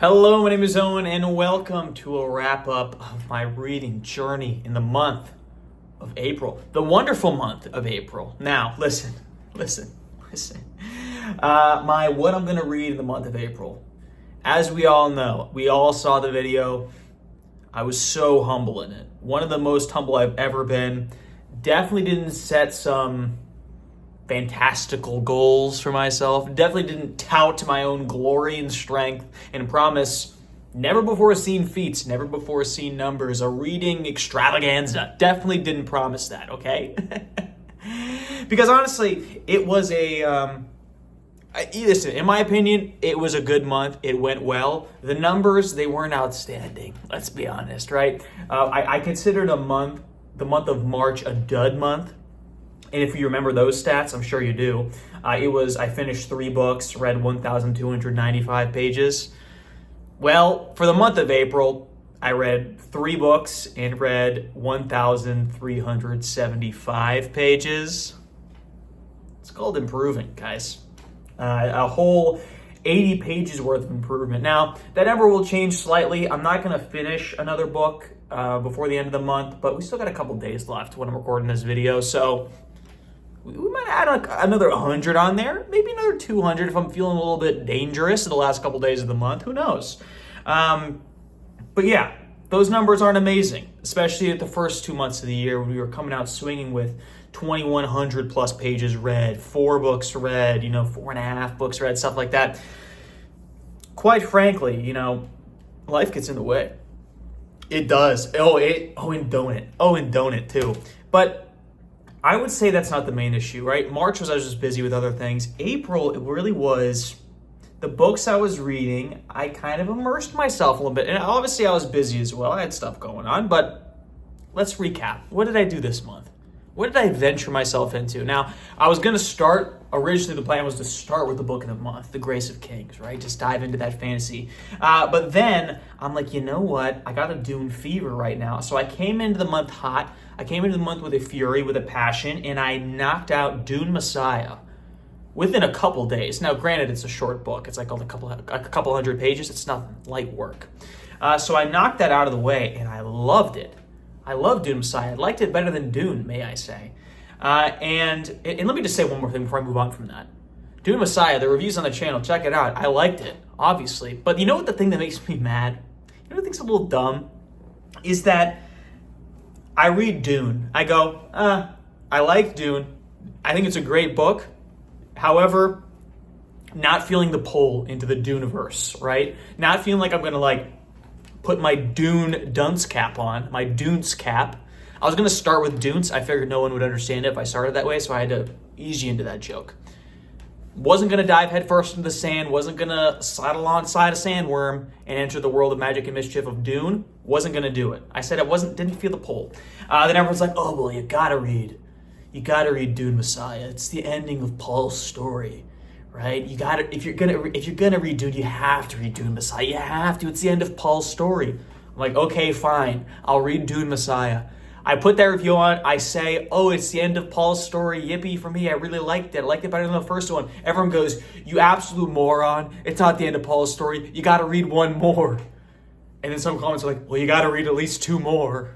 Hello, my name is Owen, and welcome to a wrap-up of my reading journey in the month of April, the wonderful month of April. Now, listen. What I'm going to read in the month of April. As we all know, we all saw the video. I was so humble in it. One of the most humble I've ever been. Definitely didn't set some fantastical goals for myself. Definitely didn't tout my own glory and strength and promise never before seen feats, never before seen numbers, a reading extravaganza. Definitely didn't promise that, okay? Because honestly, it was listen, in my opinion, it was a good month. It went well. The numbers, they weren't outstanding. Let's be honest, right? I considered the month of March a dud month. And if you remember those stats, I'm sure you do, I finished 3 books, read 1,295 pages. Well, for the month of April, I read 3 books and read 1,375 pages. It's called improving, guys. A whole 80 pages worth of improvement. Now, that number will change slightly. I'm not going to finish another book before the end of the month, but we still got a couple days left when I'm recording this video, so we might add another 100 on there, maybe another 200 if I'm feeling a little bit dangerous in the last couple days of the month. Who knows? But yeah, those numbers aren't amazing, especially at the first 2 months of the year when we were coming out swinging with 2,100 plus pages read, 4 books read, 4.5 books read, stuff like that. Quite frankly, life gets in the way. It does. And don't it too. But I would say that's not the main issue, right? March I was just busy with other things. April, it really was the books I was reading. I kind of immersed myself a little bit. And obviously I was busy as well. I had stuff going on. But let's recap. What did I do this month? What did I venture myself into? Now, I was going to start, originally the plan was to start with the book of the month, The Grace of Kings, right? Just dive into that fantasy. But then I'm like, you know what? I got a Dune fever right now. So I came into the month hot. I came into the month with a fury, with a passion, and I knocked out Dune Messiah within a couple days. Now, granted, it's a short book. It's like a couple hundred pages. It's nothing, light work. So I knocked that out of the way, and I loved it. I love Dune Messiah. I liked it better than Dune, may I say. And let me just say one more thing before I move on from that. Dune Messiah, the reviews on the channel, check it out. I liked it, obviously. But you know what the thing that makes me mad? You know what I think's a little dumb? Is that I read Dune. I go, I like Dune. I think it's a great book. However, not feeling the pull into the Duneverse, right? Not feeling like I'm going to put my Dune dunce cap on, my Dunes cap. I was going to start with Dunes. I figured no one would understand it if I started that way, so I had to ease you into that joke. Wasn't going to dive headfirst into the sand, wasn't going to slide alongside a sandworm and enter the world of magic and mischief of Dune. Wasn't going to do it. I said didn't feel the pull. Then everyone's like, oh, well, you got to read Dune Messiah. It's the ending of Paul's story. Right? If you're gonna read Dune, you have to read Dune Messiah. You have to. It's the end of Paul's story. I'm like, okay, fine. I'll read Dune Messiah. I put that review on. I say, oh, it's the end of Paul's story. Yippee for me. I really liked it. I liked it better than the first one. Everyone goes, you absolute moron. It's not the end of Paul's story. You got to read one more. And then some comments are like, well, you got to read at least 2 more.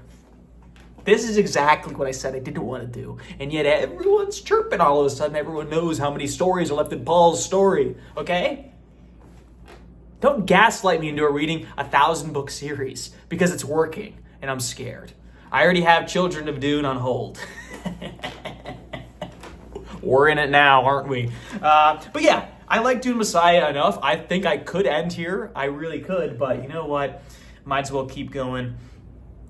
This is exactly what I said I didn't want to do. And yet everyone's chirping all of a sudden. Everyone knows how many stories are left in Paul's story. Okay? Don't gaslight me into reading a 1,000-book series because it's working and I'm scared. I already have Children of Dune on hold. We're in it now, aren't we? But yeah, I like Dune Messiah enough. I think I could end here. I really could. But you know what? Might as well keep going.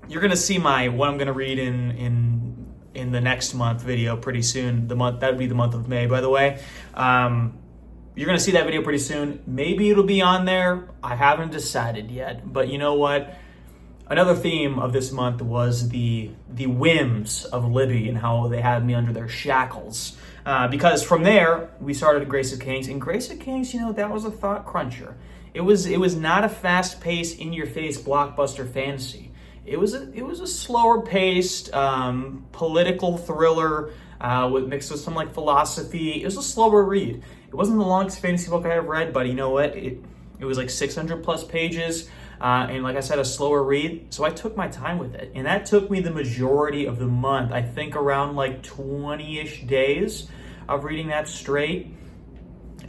You're gonna see what I'm gonna read in the next month video pretty soon. That would be the month of May, by the way. You're gonna see that video pretty soon. Maybe it'll be on there. I haven't decided yet. But you know what? Another theme of this month was the whims of Libby and how they had me under their shackles. Because from there we started Grace of Kings, and Grace of Kings, that was a thought cruncher. It was not a fast-paced, in-your-face blockbuster fantasy. It was a slower paced political thriller mixed with some philosophy. It was a slower read. It wasn't the longest fantasy book I ever read, but you know what? It was like 600 plus pages, and like I said, a slower read. So I took my time with it, and that took me the majority of the month. I think around like 20-ish days of reading that straight.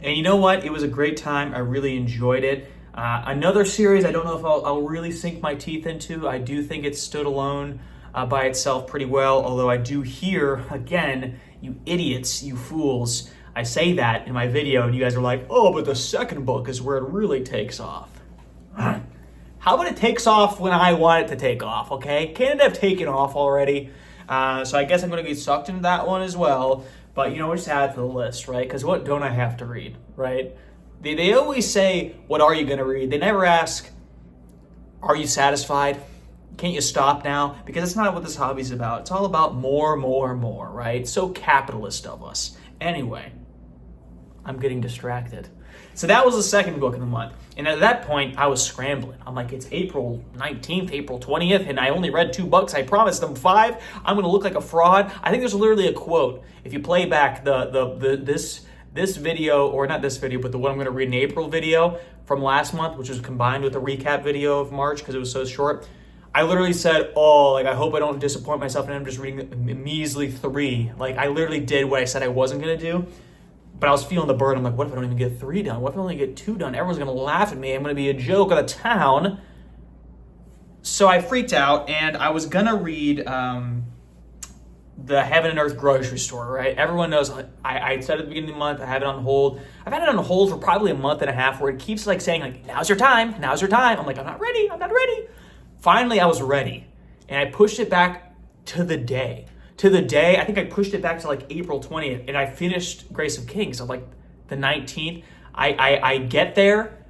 And you know what? It was a great time. I really enjoyed it. Another series I don't know if I'll really sink my teeth into. I do think it stood alone by itself pretty well, although I do hear, again, you idiots, you fools, I say that in my video and you guys are like, oh, but the second book is where it really takes off. How about it takes off when I want it to take off, okay? Can't it have taken off already? So I guess I'm going to get sucked into that one as well. But, we'll just add it to the list, right? Because what don't I have to read, right? They always say, what are you going to read? They never ask, are you satisfied? Can't you stop now? Because that's not what this hobby's about. It's all about more, right? So capitalist of us. Anyway, I'm getting distracted. So that was the second book of the month. And at that point, I was scrambling. I'm like, it's April 19th, April 20th, and I only read 2 books. I promised them 5. I'm going to look like a fraud. I think there's literally a quote. If you play back this video, or not this video, but the one I'm going to read in April video from last month, which was combined with the recap video of March because it was so short, I literally said, I hope I don't disappoint myself and I'm just reading a measly 3. Like, I literally did what I said I wasn't going to do. But I was feeling the burden. I'm like, what if I don't even get 3 done? What if I only get 2 done? Everyone's going to laugh at me. I'm going to be a joke of the town. So I freaked out, and I was going to read the Heaven and Earth grocery store, right? Everyone knows, I said at the beginning of the month, I have it on hold. I've had it on hold for probably a month and a half where it keeps like saying, like, now's your time. I'm like, I'm not ready. Finally, I was ready, and I pushed it back to the day. I think I pushed it back to like April 20th, and I finished Grace of Kings on like the 19th. I get there,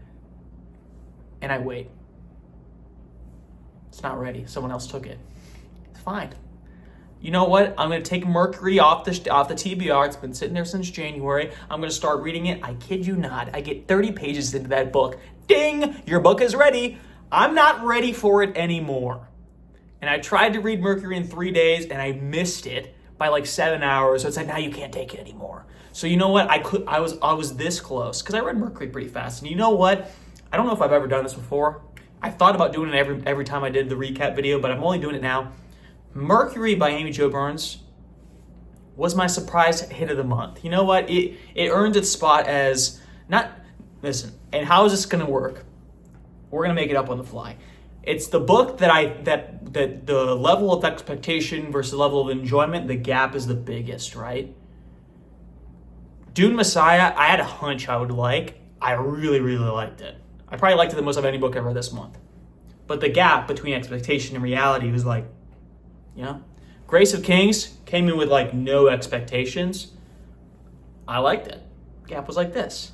and I wait. It's not ready. Someone else took it. It's fine. You know what? I'm going to take Mercury off the TBR. It's been sitting there since January. I'm going to start reading it. I kid you not. I get 30 pages into that book. Ding! Your book is ready. I'm not ready for it anymore. And I tried to read Mercury in 3 days, and I missed it by like 7 hours. So it's like, now you can't take it anymore. So you know what? I was this close because I read Mercury pretty fast. And you know what? I don't know if I've ever done this before. I thought about doing it every time I did the recap video, but I'm only doing it now. Mercury by Amy Jo Burns was my surprise hit of the month. You know what? It earned its spot as listen, and how is this going to work? We're going to make it up on the fly. It's the book that the level of expectation versus level of enjoyment, the gap is the biggest, right? Dune Messiah, I had a hunch I would like. I really, really liked it. I probably liked it the most of any book I've read this month. But the gap between expectation and reality was like, Grace of Kings came in with like no expectations. I liked it. Gap was like this.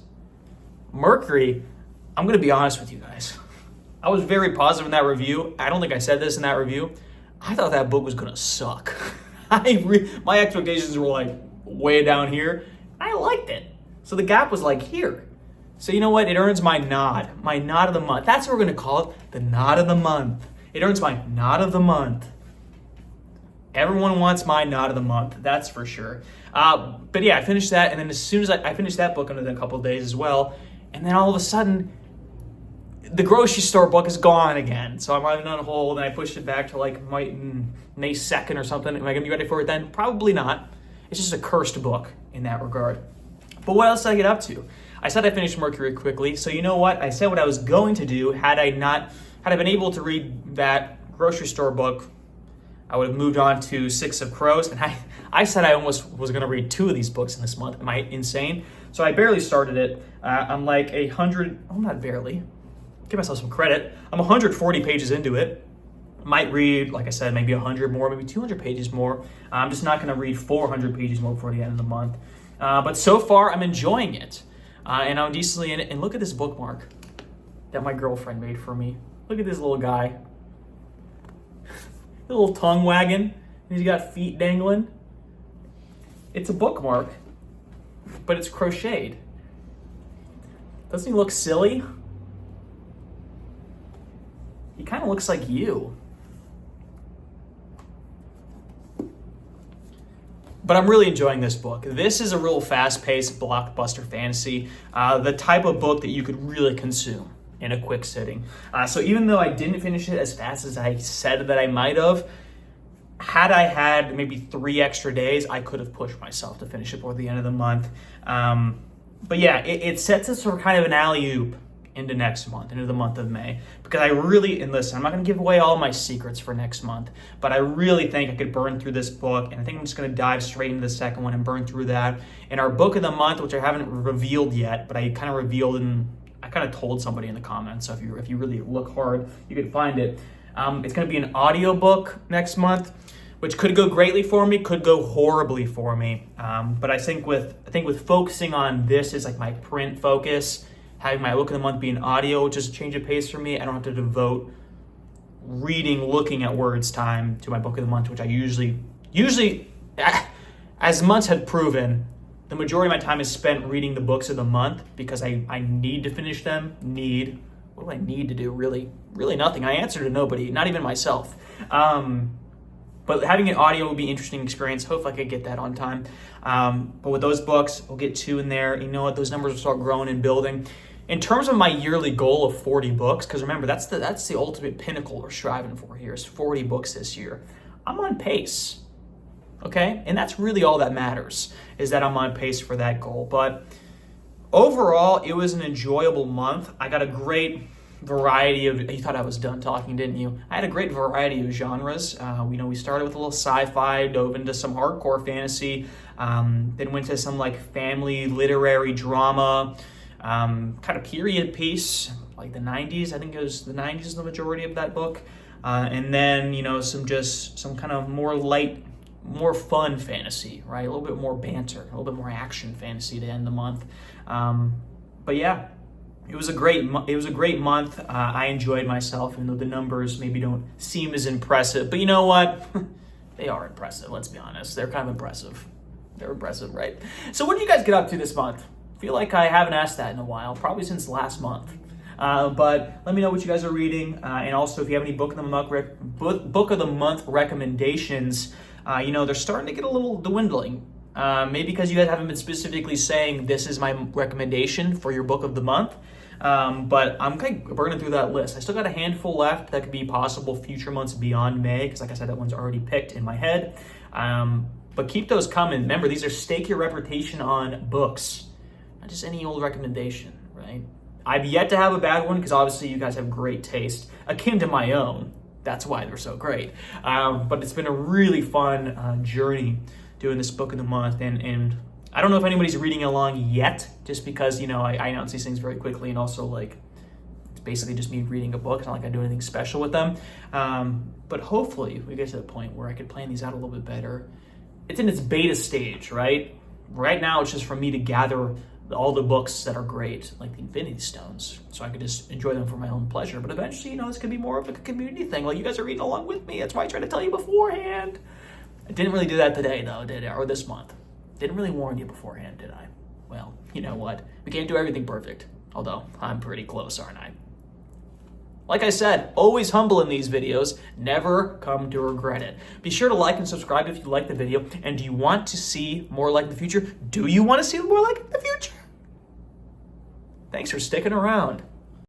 Mercury, I'm going to be honest with you guys. I was very positive in that review. I don't think I said this in that review. I thought that book was going to suck. My expectations were like way down here. I liked it. So the gap was like here. So you know what? It earns my nod of the month. That's what we're going to call it, the nod of the month. It earns my nod of the month. Everyone wants my nod of the month, that's for sure. But yeah, I finished that, and then as soon as I finished that book in a couple of days as well, and then all of a sudden, the grocery store book is gone again. So I'm running on hold, and I pushed it back to like May 2nd or something. Am I going to be ready for it then? Probably not. It's just a cursed book in that regard. But what else did I get up to? I said I finished Mercury quickly, so you know what? I said what I was going to do. Had I been able to read that grocery store book, I would have moved on to Six of Crows, and I said I almost was going to read 2 of these books in this month. Am I insane? So I barely started it. I'm like not barely. Give myself some credit. I'm 140 pages into it. Might read, like I said, maybe 100 more, maybe 200 pages more. I'm just not going to read 400 pages more before the end of the month. But so far, I'm enjoying it. And I'm decently in it. And look at this bookmark that my girlfriend made for me. Look at this little guy. The little tongue wagging. And he's got feet dangling. It's a bookmark, but it's crocheted. Doesn't he look silly? He kind of looks like you. But I'm really enjoying this book. This is a real fast-paced blockbuster fantasy, the type of book that you could really consume. in a quick sitting. So even though I didn't finish it as fast as I said that I might have, had I had maybe 3 extra days, I could have pushed myself to finish it before the end of the month. But yeah, it sets us for kind of an alley-oop into next month, into the month of May. Because I really, and listen, I'm not going to give away all my secrets for next month, but I really think I could burn through this book, and I think I'm just going to dive straight into the second one and burn through that. And our book of the month, which I haven't revealed yet, but I kind of revealed and I kind of told somebody in the comments, so if you really look hard, you could find it. It's going to be an audiobook next month, which could go greatly for me, could go horribly for me. But I think with focusing on this as like my print focus, having my book of the month be an audio, just change of pace for me. I don't have to devote reading, looking at words time to my book of the month, which I usually, as months have proven, the majority of my time is spent reading the books of the month because I need to finish them. What do I need to do? Really nothing. I answer to nobody, not even myself. But having an audio will be an interesting experience. Hopefully I could get that on time. But with those books, we'll get 2 in there. You know what? Those numbers will start growing and building. In terms of my yearly goal of 40 books, because remember, that's the ultimate pinnacle we're striving for here is 40 books this year. I'm on pace, okay? And that's really all that matters, is that I'm on pace for that goal. But overall, it was an enjoyable month. I got a great variety of, you thought I was done talking, didn't you? I had a great variety of genres. We started with a little sci-fi, dove into some hardcore fantasy, then went to some like family literary drama, kind of period piece, like the 90s. I think it was the 90s is the majority of that book. And then, some kind of more light, more fun fantasy, right? A little bit more banter, a little bit more action fantasy to end the month. But yeah, it was a great month. I enjoyed myself, even though the numbers maybe don't seem as impressive. But you know what? They are impressive, let's be honest. They're kind of impressive. They're impressive, right? So what did you guys get up to this month? I feel like I haven't asked that in a while, probably since last month. But let me know what you guys are reading. And also, if you have any book of the month recommendations, they're starting to get a little dwindling. Maybe because you guys haven't been specifically saying this is my recommendation for your book of the month. But I'm kind of burning through that list. I still got a handful left that could be possible future months beyond May, because like I said, that one's already picked in my head. But keep those coming. Remember, these are stake your reputation on books, not just any old recommendation, right? I've yet to have a bad one, because obviously you guys have great taste, akin to my own. That's why they're so great. But it's been a really fun journey doing this book of the month, and I don't know if anybody's reading along yet, just because, I announce these things very quickly, and also, like, it's basically just me reading a book. It's not like I do anything special with them. But hopefully we get to the point where I could plan these out a little bit better. It's in its beta stage, right? Right now, it's just for me to gather all the books that are great, like the Infinity Stones, so I could just enjoy them for my own pleasure. But eventually, this could be more of a community thing. Like, you guys are reading along with me. That's why I try to tell you beforehand. I didn't really do that today, though, did I? Or this month. Didn't really warn you beforehand, did I? Well, you know what? We can't do everything perfect. Although, I'm pretty close, aren't I? Like I said, always humble in these videos. Never come to regret it. Be sure to like and subscribe if you like the video. And do you want to see more like the future? Do you want to see more like the future? Thanks for sticking around.